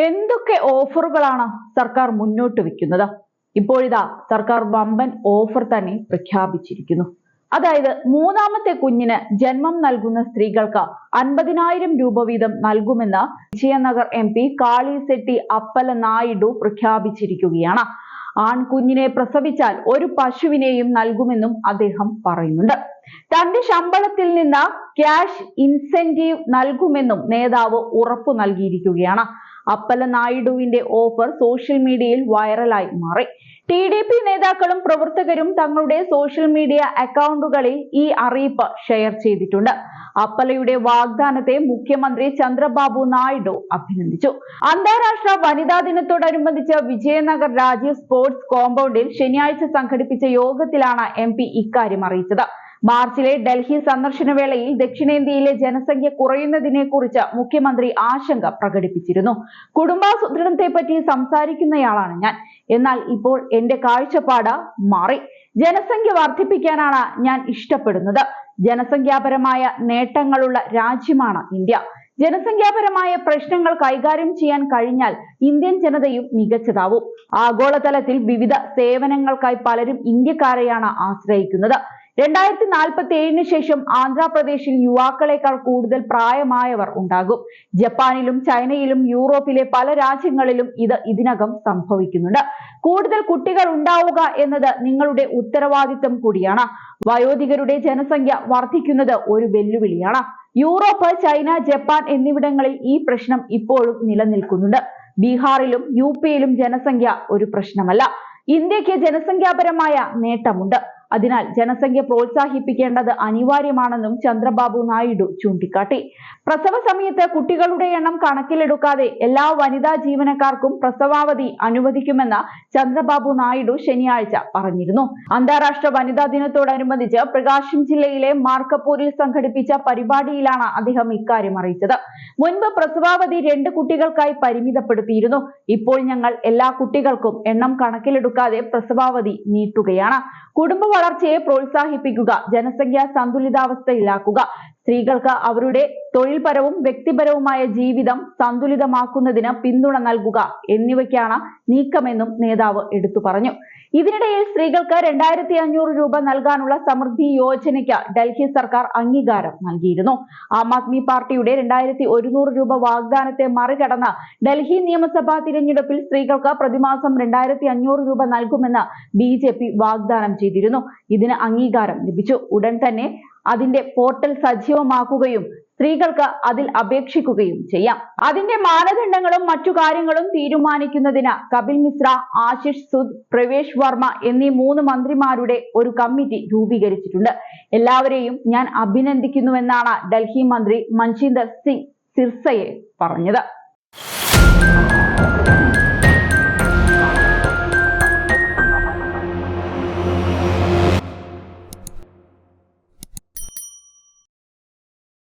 എന്തൊക്കെ ഓഫറുകളാണ് സർക്കാർ മുന്നോട്ട് വെക്കുന്നത്? ഇപ്പോഴിതാ സർക്കാർ വമ്പൻ ഓഫർ തന്നെ പ്രഖ്യാപിച്ചിരിക്കുന്നു. അതായത് മൂന്നാമത്തെ കുഞ്ഞിന് ജന്മം നൽകുന്ന സ്ത്രീകൾക്ക് 50,000 രൂപ വീതം നൽകുമെന്ന് വിജയനഗർ MP കാളിസെട്ടി അപ്പലനായിഡു പ്രഖ്യാപിച്ചിരിക്കുകയാണ്. ആൺകുഞ്ഞിനെ പ്രസവിച്ചാൽ ഒരു പശുവിനെയും നൽകുമെന്നും അദ്ദേഹം പറയുന്നുണ്ട്. തന്റെ ശമ്പളത്തിൽ നിന്ന് ക്യാഷ് ഇൻസെന്റീവ് നൽകുമെന്നും നേതാവ് ഉറപ്പു നൽകിയിരിക്കുകയാണ്. അപ്പലനായിഡുവിന്റെ ഓഫർ സോഷ്യൽ മീഡിയയിൽ വൈറലായി മാറി. TDP നേതാക്കളും പ്രവർത്തകരും തങ്ങളുടെ സോഷ്യൽ മീഡിയ അക്കൗണ്ടുകളിൽ ഈ അറിയിപ്പ് ഷെയർ ചെയ്തിട്ടുണ്ട്. അപ്പലയുടെ വാഗ്ദാനത്തെ മുഖ്യമന്ത്രി ചന്ദ്രബാബു നായിഡു അഭിനന്ദിച്ചു. അന്താരാഷ്ട്ര വനിതാ ദിനത്തോടനുബന്ധിച്ച് വിജയനഗർ രാജീവ് സ്പോർട്സ് കോമ്പൗണ്ടിൽ ശനിയാഴ്ച സംഘടിപ്പിച്ച യോഗത്തിലാണ് MP ഇക്കാര്യം അറിയിച്ചത്. മാർച്ചിലെ ഡൽഹി സന്ദർശന വേളയിൽ ദക്ഷിണേന്ത്യയിലെ ജനസംഖ്യ കുറയുന്നതിനെ കുറിച്ച് മുഖ്യമന്ത്രി ആശങ്ക പ്രകടിപ്പിച്ചിരുന്നു. കുടുംബാസൂത്രണത്തെപ്പറ്റി സംസാരിക്കുന്നയാളാണ് ഞാൻ. എന്നാൽ ഇപ്പോൾ എന്റെ കാഴ്ചപ്പാട് മാറി. ജനസംഖ്യ വർദ്ധിപ്പിക്കാനാണ് ഞാൻ ഇഷ്ടപ്പെടുന്നത്. ജനസംഖ്യാപരമായ നേട്ടങ്ങളുള്ള രാജ്യമാണ് ഇന്ത്യ. ജനസംഖ്യാപരമായ പ്രശ്നങ്ങൾ കൈകാര്യം ചെയ്യാൻ കഴിഞ്ഞാൽ ഇന്ത്യൻ ജനതയും മികച്ചതാവും. ആഗോളതലത്തിൽ വിവിധ സേവനങ്ങൾക്കായി പലരും ഇന്ത്യക്കാരെയാണ് ആശ്രയിക്കുന്നത്. 2047 ശേഷം ആന്ധ്രാപ്രദേശിൽ യുവാക്കളെക്കാൾ കൂടുതൽ പ്രായമായവർ ഉണ്ടാകും. ജപ്പാനിലും ചൈനയിലും യൂറോപ്പിലെ പല രാജ്യങ്ങളിലും ഇത് ഇതിനകം സംഭവിക്കുന്നുണ്ട്. കൂടുതൽ കുട്ടികൾ ഉണ്ടാവുക എന്നത് നിങ്ങളുടെ ഉത്തരവാദിത്തം കൂടിയാണ്. വയോധികരുടെ ജനസംഖ്യ വർദ്ധിക്കുന്നത് ഒരു വെല്ലുവിളിയാണ്. യൂറോപ്പ്, ചൈന, ജപ്പാൻ എന്നിവിടങ്ങളിൽ ഈ പ്രശ്നം ഇപ്പോഴും നിലനിൽക്കുന്നുണ്ട്. ബീഹാറിലും UPയിലും ജനസംഖ്യ ഒരു പ്രശ്നമല്ല. ഇന്ത്യക്ക് ജനസംഖ്യാപരമായ നേട്ടമുണ്ട്. അതിനാൽ ജനസംഖ്യ പ്രോത്സാഹിപ്പിക്കേണ്ടത് അനിവാര്യമാണെന്നും ചന്ദ്രബാബു നായിഡു ചൂണ്ടിക്കാട്ടി. പ്രസവ സമയത്ത് കുട്ടികളുടെ എണ്ണം കണക്കിലെടുക്കാതെ എല്ലാ വനിതാ ജീവനക്കാർക്കും പ്രസവാവധി അനുവദിക്കുമെന്ന് ചന്ദ്രബാബു നായിഡു ശനിയാഴ്ച പറഞ്ഞിരുന്നു. അന്താരാഷ്ട്ര വനിതാ ദിനത്തോടനുബന്ധിച്ച് പ്രകാശം ജില്ലയിലെ മാർക്കപ്പൂരിൽ സംഘടിപ്പിച്ച പരിപാടിയിലാണ് അദ്ദേഹം ഇക്കാര്യം അറിയിച്ചത്. മുൻപ് പ്രസവാവധി 2 കുട്ടികൾക്കായി പരിമിതപ്പെടുത്തിയിരുന്നു. ഇപ്പോൾ ഞങ്ങൾ എല്ലാ കുട്ടികൾക്കും എണ്ണം കണക്കിലെടുക്കാതെ പ്രസവാവധി നീട്ടുകയാണ്. കുടുംബ വളർച്ചയെ പ്രോത്സാഹിപ്പിക്കുക, ജനസംഖ്യ സന്തുലിതാവസ്ഥയിലാക്കുക, സ്ത്രീകൾക്ക് അവരുടെ തൊഴിൽപരവും വ്യക്തിപരവുമായ ജീവിതം സന്തുലിതമാക്കുന്നതിന് പിന്തുണ നൽകുക എന്നിവയ്ക്കാണ് നീക്കമെന്നും നേതാവ് എടുത്തു പറഞ്ഞു. ഇതിനിടയിൽ സ്ത്രീകൾക്ക് 2,500 രൂപ നൽകാനുള്ള സമൃദ്ധി യോജനയ്ക്ക് ഡൽഹി സർക്കാർ അംഗീകാരം നൽകിയിരുന്നു. ആം ആദ്മി പാർട്ടിയുടെ 2,100 രൂപ വാഗ്ദാനത്തെ മറികടന്ന് ഡൽഹി നിയമസഭാ തിരഞ്ഞെടുപ്പിൽ സ്ത്രീകൾക്ക് പ്രതിമാസം 2,500 രൂപ നൽകുമെന്ന് BJP വാഗ്ദാനം ചെയ്തിരുന്നു. ഇതിന് അംഗീകാരം ലഭിച്ചു. ഉടൻ തന്നെ അതിന്റെ പോർട്ടൽ സജീവമാക്കുകയും സ്ത്രീകൾക്ക് അതിൽ അപേക്ഷിക്കുകയും ചെയ്യാം. അതിന്റെ മാനദണ്ഡങ്ങളും മറ്റു കാര്യങ്ങളും തീരുമാനിക്കുന്നതിന് കപിൽ മിശ്ര, ആശിഷ് സുദ്, പ്രവേശ് വർമ്മ എന്നീ 3 മന്ത്രിമാരുടെ ഒരു കമ്മിറ്റി രൂപീകരിച്ചിട്ടുണ്ട്. എല്ലാവരെയും ഞാൻ അഭിനന്ദിക്കുന്നുവെന്നാണ് ഡൽഹി മന്ത്രി മൻജിന്ദർ സിംഗ് സിർസയെ പറഞ്ഞത്.